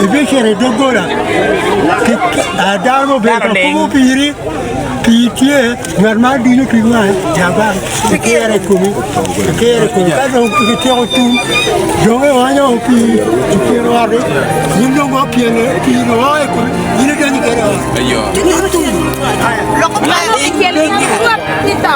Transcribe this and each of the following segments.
Ibekere dogora adamo be ko piri pitie normal dino kiwa jaba kere kumi ka do kete tu jowe wanya opi kero are nindo go piene piro ay ko ine gani kere ayo loko pa ikele kita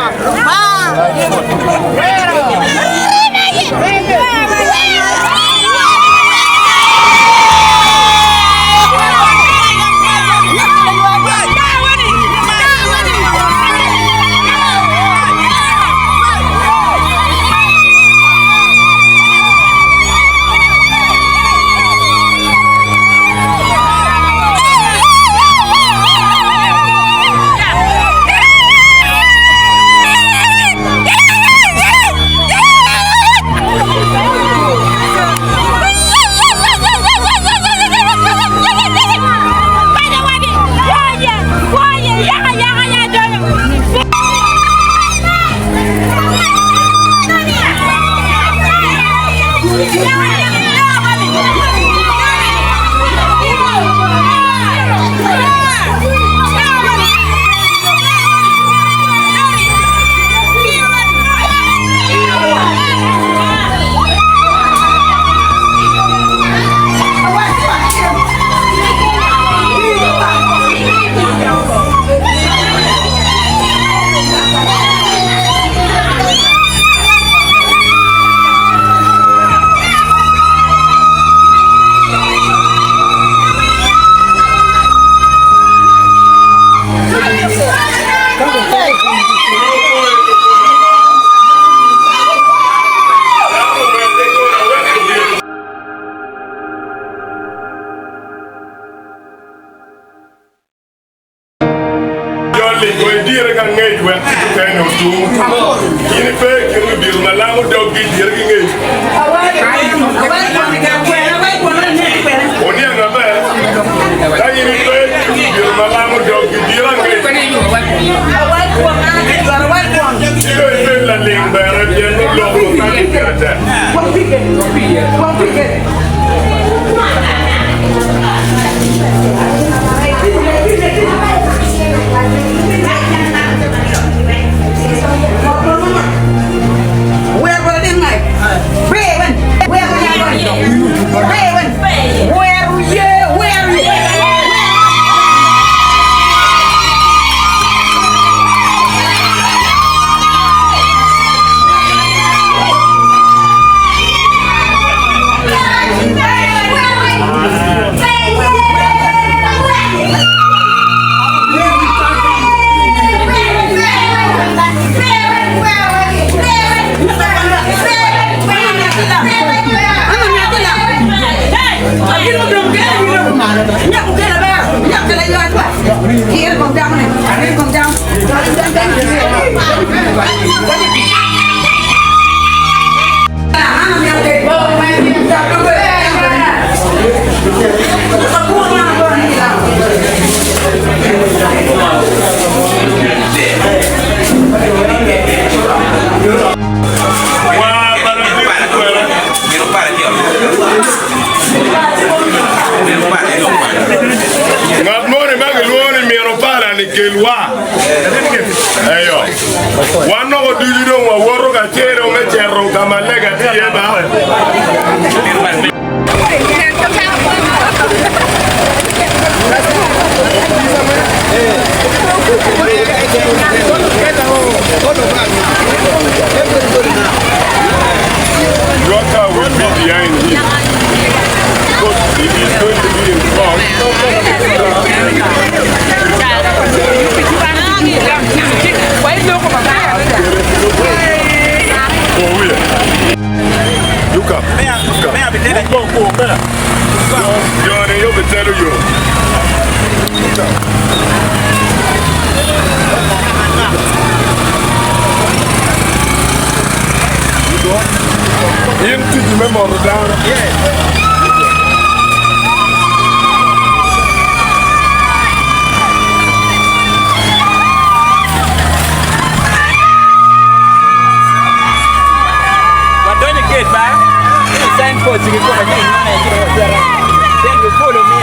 dujido wa woro ka chere o me cherro ka malega tie ba. Water will be behind him. Because if he's going to be in front, look up. You'll be telling you. Into the memory down. But don't you get back? Sign for you go again. Then you follow me.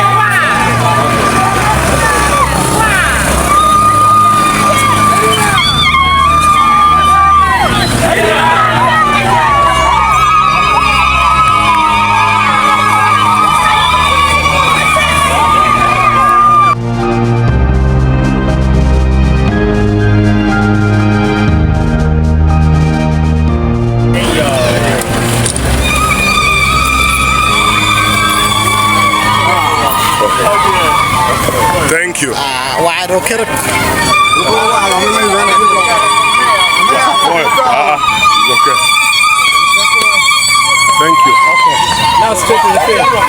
Thank you. Why don't care? It's okay. Thank you. Okay. Now straight to the field. Okay.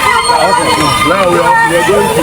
Now we are going to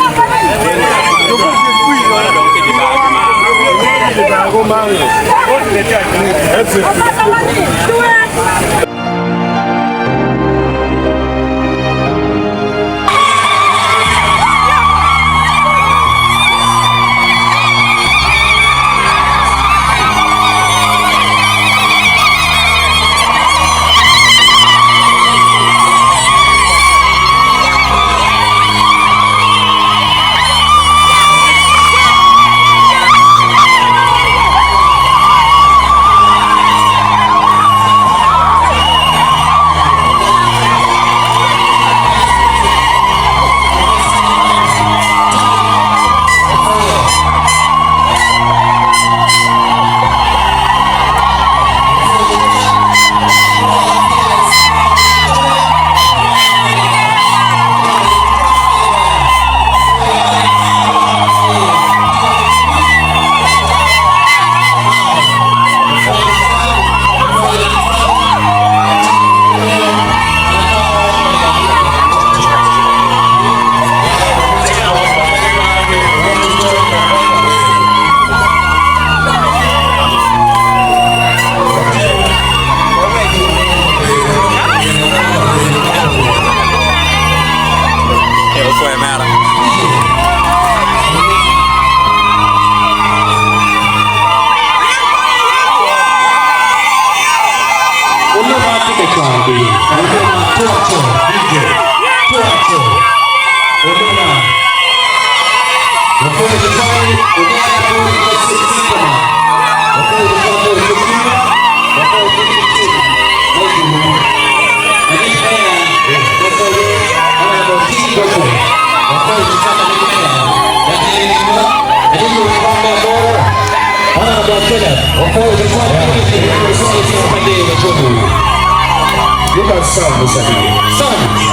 You got some, Mr. Son.